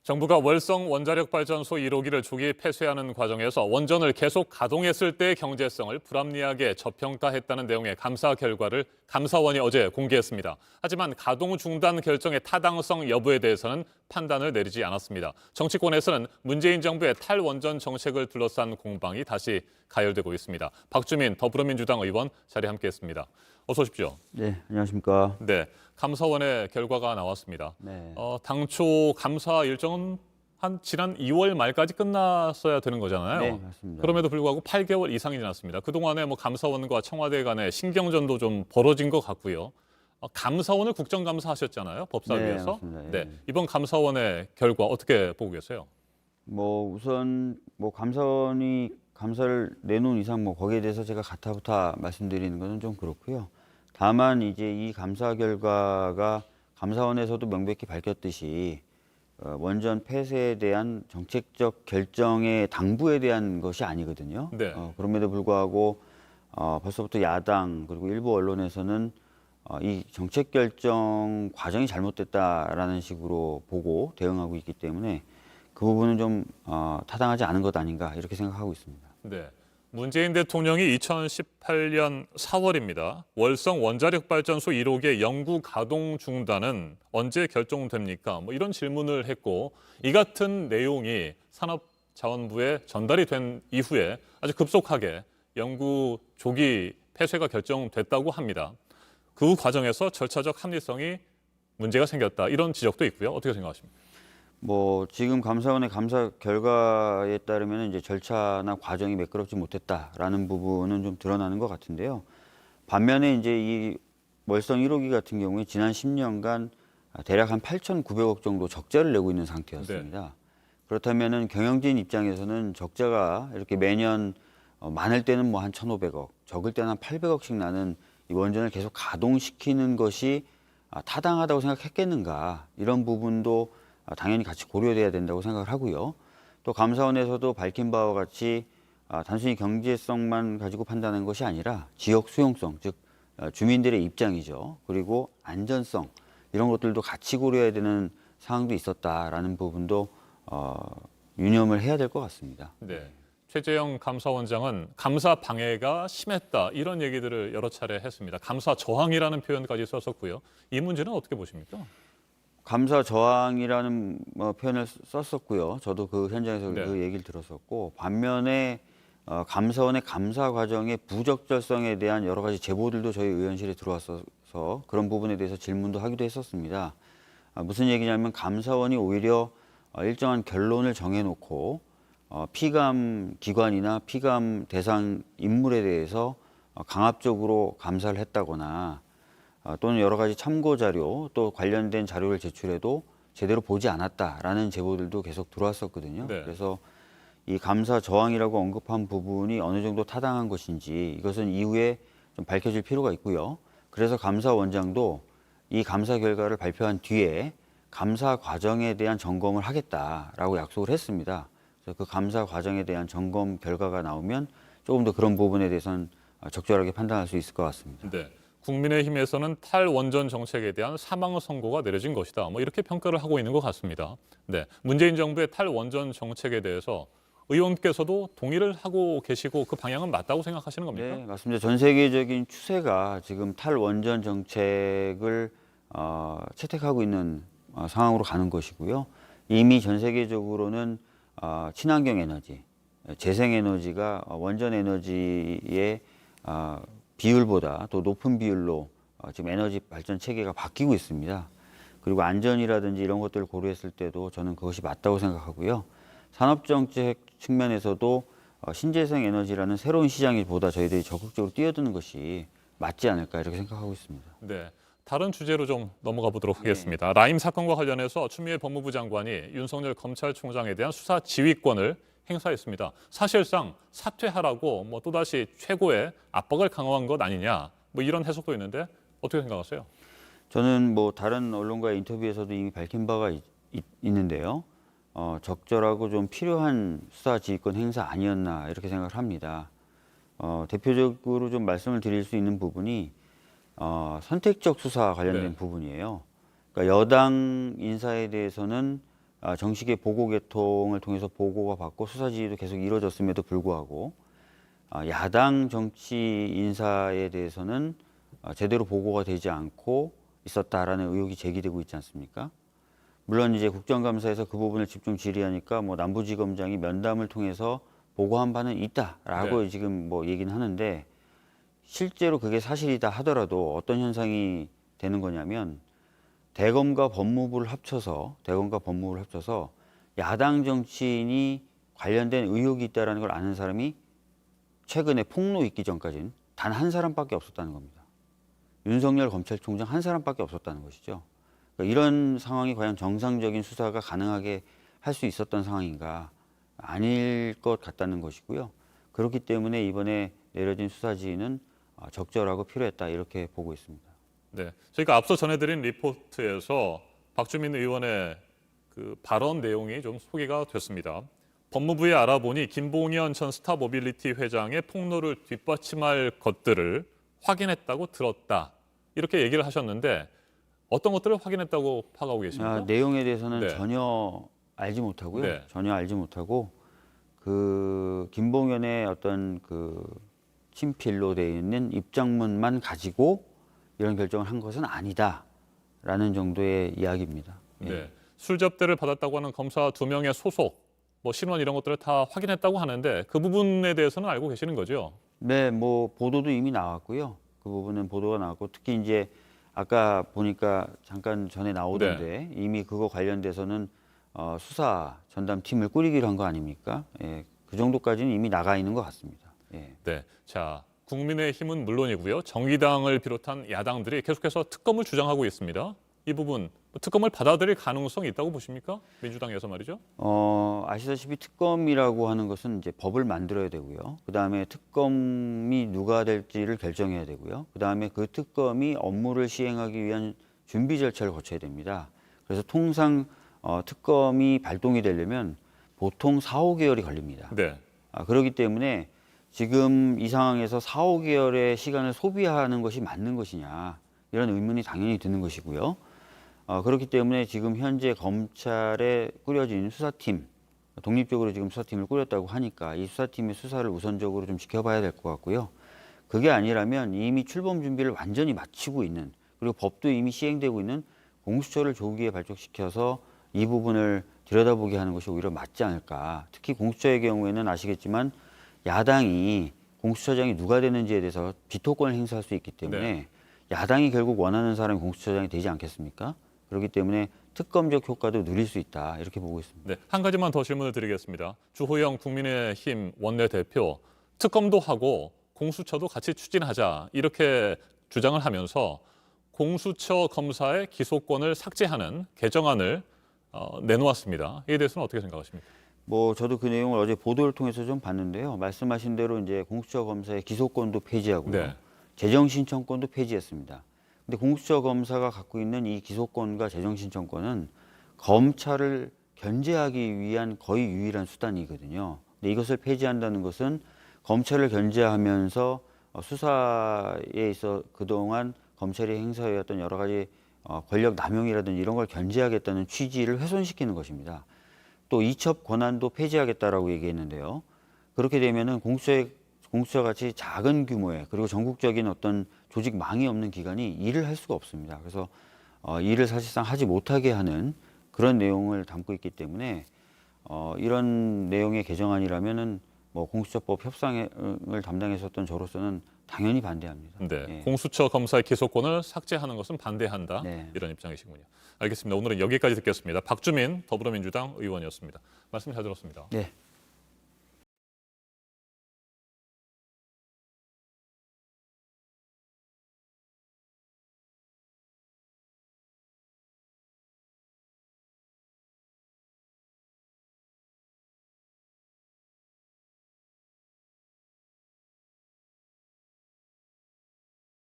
정부가 월성 원자력 발전소 1호기를 조기 폐쇄하는 과정에서 원전을 계속 가동했을 때의 경제성을 불합리하게 저평가했다는 내용의 감사 결과를 감사원이 어제 공개했습니다. 하지만 가동 중단 결정의 타당성 여부에 대해서는 판단을 내리지 않았습니다. 정치권에서는 문재인 정부의 탈원전 정책을 둘러싼 공방이 다시 가열되고 있습니다. 박주민 더불어민주당 의원 자리에 함께했습니다. 어서 오십시오. 네, 안녕하십니까. 네, 감사원의 결과가 나왔습니다. 네, 당초 감사 일정은 한 지난 2월 말까지 끝났어야 되는 거잖아요. 네, 맞습니다. 그럼에도 불구하고 8개월 이상이 지났습니다. 그동안에 감사원과 청와대 간의 신경전도 좀 벌어진 것 같고요. 감사원을 국정감사 하셨잖아요, 법사위에서. 네, 맞습니다. 예. 네, 이번 감사원의 결과 어떻게 보고 계세요? 우선 감사원이 감사를 내놓은 이상 거기에 대해서 제가 가타부타 말씀드리는 것은 좀 그렇고요. 다만 이제 이 감사 결과가 감사원에서도 명백히 밝혔듯이 원전 폐쇄에 대한 정책적 결정의 당부에 대한 것이 아니거든요. 네. 그럼에도 불구하고 벌써부터 야당 그리고 일부 언론에서는 이 정책 결정 과정이 잘못됐다라는 식으로 보고 대응하고 있기 때문에 그 부분은 좀 타당하지 않은 것 아닌가 이렇게 생각하고 있습니다. 네. 문재인 대통령이 2018년 4월입니다. 월성 원자력 발전소 1호기 영구 가동 중단은 언제 결정됩니까? 이런 질문을 했고 이 같은 내용이 산업자원부에 전달이 된 이후에 아주 급속하게 영구 조기 폐쇄가 결정됐다고 합니다. 그 과정에서 절차적 합리성이 문제가 생겼다. 이런 지적도 있고요. 어떻게 생각하십니까? 지금 감사원의 감사 결과에 따르면 이제 절차나 과정이 매끄럽지 못했다라는 부분은 좀 드러나는 것 같은데요. 반면에 이제 이 월성 1호기 같은 경우에 지난 10년간 대략 한 8,900억 정도 적자를 내고 있는 상태였습니다. 네. 그렇다면은 경영진 입장에서는 적자가 이렇게 매년 많을 때는 한 1,500억, 적을 때는 한 800억씩 나는 이 원전을 계속 가동시키는 것이 타당하다고 생각했겠는가 이런 부분도 당연히 같이 고려돼야 된다고 생각을 하고요. 또 감사원에서도 밝힌 바와 같이 단순히 경제성만 가지고 판단한 것이 아니라 지역 수용성, 즉 주민들의 입장이죠. 그리고 안전성 이런 것들도 같이 고려해야 되는 사항도 있었다라는 부분도 유념을 해야 될 것 같습니다. 네. 최재형 감사원장은 감사 방해가 심했다 이런 얘기들을 여러 차례 했습니다. 감사 저항이라는 표현까지 썼었고요. 이 문제는 어떻게 보십니까? 감사 저항이라는 표현을 썼었고요. 저도 그 현장에서 네. 그 얘기를 들었었고 반면에 감사원의 감사 과정의 부적절성에 대한 여러 가지 제보들도 저희 의원실에 들어왔어서 그런 부분에 대해서 질문도 하기도 했었습니다. 무슨 얘기냐면 감사원이 오히려 일정한 결론을 정해놓고 피감 기관이나 피감 대상 인물에 대해서 강압적으로 감사를 했다거나 또는 여러 가지 참고 자료 또 관련된 자료를 제출해도 제대로 보지 않았다라는 제보들도 계속 들어왔었거든요. 네. 그래서 이 감사 저항이라고 언급한 부분이 어느 정도 타당한 것인지 이것은 이후에 좀 밝혀질 필요가 있고요. 그래서 감사원장도 이 감사 결과를 발표한 뒤에 감사 과정에 대한 점검을 하겠다라고 약속을 했습니다. 그래서 그 감사 과정에 대한 점검 결과가 나오면 조금 더 그런 부분에 대해서는 적절하게 판단할 수 있을 것 같습니다. 네. 국민의힘에서는 탈원전 정책에 대한 사망 선고가 내려진 것이다. 이렇게 평가를 하고 있는 것 같습니다. 네. 문재인 정부의 탈원전 정책에 대해서 의원께서도 동의를 하고 계시고 그 방향은 맞다고 생각하시는 겁니까? 네, 맞습니다. 전 세계적인 추세가 지금 탈원전 정책을 채택하고 있는 상황으로 가는 것이고요. 이미 전 세계적으로는 친환경 에너지, 재생 에너지가 원전 에너지의 비율보다 더 높은 비율로 지금 에너지 발전 체계가 바뀌고 있습니다. 그리고 안전이라든지 이런 것들을 고려했을 때도 저는 그것이 맞다고 생각하고요. 산업정책 측면에서도 신재생 에너지라는 새로운 시장이 보다 저희들이 적극적으로 뛰어드는 것이 맞지 않을까 이렇게 생각하고 있습니다. 네. 다른 주제로 좀 넘어가 보도록 하겠습니다. 라임 사건과 관련해서 추미애 법무부 장관이 윤석열 검찰총장에 대한 수사 지휘권을 행사했습니다. 사실상 사퇴하라고 또다시 최고의 압박을 강화한 것 아니냐 이런 해석도 있는데 어떻게 생각하세요? 저는 다른 언론과의 인터뷰에서도 이미 밝힌 바가 있는데요. 적절하고 좀 필요한 수사 지휘권 행사 아니었나 이렇게 생각을 합니다. 대표적으로 좀 말씀을 드릴 수 있는 부분이 선택적 수사 관련된 네. 부분이에요. 그러니까 여당 인사에 대해서는 정식의 보고 개통을 통해서 보고가 받고 수사 지휘도 계속 이루어졌음에도 불구하고 야당 정치 인사에 대해서는 제대로 보고가 되지 않고 있었다라는 의혹이 제기되고 있지 않습니까? 물론 이제 국정감사에서 그 부분을 집중 질의하니까 뭐 남부지검장이 면담을 통해서 보고한 바는 있다라고 네. 지금 뭐 얘기는 하는데 실제로 그게 사실이다 하더라도 어떤 현상이 되는 거냐면 대검과 법무부를 합쳐서 야당 정치인이 관련된 의혹이 있다라는 걸 아는 사람이 최근에 폭로 있기 전까지는 단 한 사람밖에 없었다는 겁니다. 윤석열 검찰총장 한 사람밖에 없었다는 것이죠. 그러니까 이런 상황이 과연 정상적인 수사가 가능하게 할 수 있었던 상황인가? 아닐 것 같다는 것이고요. 그렇기 때문에 이번에 내려진 수사 지휘는 적절하고 필요했다 이렇게 보고 있습니다. 네, 저희가 앞서 전해드린 리포트에서 박주민 의원의 그 발언 내용이 좀 소개가 됐습니다. 법무부에 알아보니 김봉현 전 스타모빌리티 회장의 폭로를 뒷받침할 것들을 확인했다고 들었다. 이렇게 얘기를 하셨는데 어떤 것들을 확인했다고 파악하고 계십니까? 내용에 대해서는 네. 전혀 알지 못하고요. 네. 전혀 알지 못하고 그 김봉현의 어떤 그 친필로 되어 있는 입장문만 가지고 이런 결정을 한 것은 아니다라는 정도의 이야기입니다. 예. 네. 술 접대를 받았다고 하는 검사 2명의 소속, 뭐 신원 이런 것들을 다 확인했다고 하는데 그 부분에 대해서는 알고 계시는 거죠? 네, 뭐 보도도 이미 나왔고요. 그 부분은 보도가 나왔고 특히 이제 아까 보니까 잠깐 전에 나오던데 이미 그거 관련돼서는 수사 전담팀을 꾸리기로 한 거 아닙니까? 예, 그 정도까지는 이미 나가 있는 것 같습니다. 예. 네. 자, 국민의힘은 물론이고요. 정의당을 비롯한 야당들이 계속해서 특검을 주장하고 있습니다. 이 부분 특검을 받아들일 가능성이 있다고 보십니까? 민주당에서 말이죠. 아시다시피 특검이라고 하는 것은 이제 법을 만들어야 되고요. 그 다음에 특검이 누가 될지를 결정해야 되고요. 그 다음에 그 특검이 업무를 시행하기 위한 준비 절차를 거쳐야 됩니다. 그래서 통상 특검이 발동이 되려면 보통 4, 5개월이 걸립니다. 네. 그렇기 때문에 지금 이 상황에서 4, 5개월의 시간을 소비하는 것이 맞는 것이냐 이런 의문이 당연히 드는 것이고요. 그렇기 때문에 지금 현재 검찰에 꾸려진 수사팀, 독립적으로 지금 수사팀을 꾸렸다고 하니까 이 수사팀의 수사를 우선적으로 좀 지켜봐야 될 것 같고요. 그게 아니라면 이미 출범 준비를 완전히 마치고 있는 그리고 법도 이미 시행되고 있는 공수처를 조기에 발족시켜서 이 부분을 들여다보게 하는 것이 오히려 맞지 않을까. 특히 공수처의 경우에는 아시겠지만 야당이 공수처장이 누가 되는지에 대해서 비토권을 행사할 수 있기 때문에 네. 야당이 결국 원하는 사람이 공수처장이 되지 않겠습니까? 그렇기 때문에 특검적 효과도 누릴 수 있다 이렇게 보고 있습니다. 네. 한 가지만 더 질문을 드리겠습니다. 주호영 국민의힘 원내대표 특검도 하고 공수처도 같이 추진하자 이렇게 주장을 하면서 공수처 검사의 기소권을 삭제하는 개정안을 내놓았습니다. 이에 대해서는 어떻게 생각하십니까? 뭐 저도 그 내용을 어제 보도를 통해서 좀 봤는데요. 말씀하신 대로 이제 공수처 검사의 기소권도 폐지하고요. 네. 재정 신청권도 폐지했습니다. 근데 공수처 검사가 갖고 있는 이 기소권과 재정 신청권은 검찰을 견제하기 위한 거의 유일한 수단이거든요. 근데 이것을 폐지한다는 것은 검찰을 견제하면서 수사에 있어 그동안 검찰이 행사해왔던 여러 가지 권력 남용이라든지 이런 걸 견제하겠다는 취지를 훼손시키는 것입니다. 또 이첩 권한도 폐지하겠다라고 얘기했는데요. 그렇게 되면은 공수처 같이 작은 규모의 그리고 전국적인 어떤 조직망이 없는 기관이 일을 할 수가 없습니다. 그래서 일을 사실상 하지 못하게 하는 그런 내용을 담고 있기 때문에 이런 내용의 개정안이라면은 뭐 공수처법 협상을 담당했었던 저로서는 당연히 반대합니다. 네. 예. 공수처 검사의 기소권을 삭제하는 것은 반대한다. 네. 이런 입장이시군요. 알겠습니다. 오늘은 여기까지 듣겠습니다. 박주민 더불어민주당 의원이었습니다. 말씀 잘 들었습니다. 네,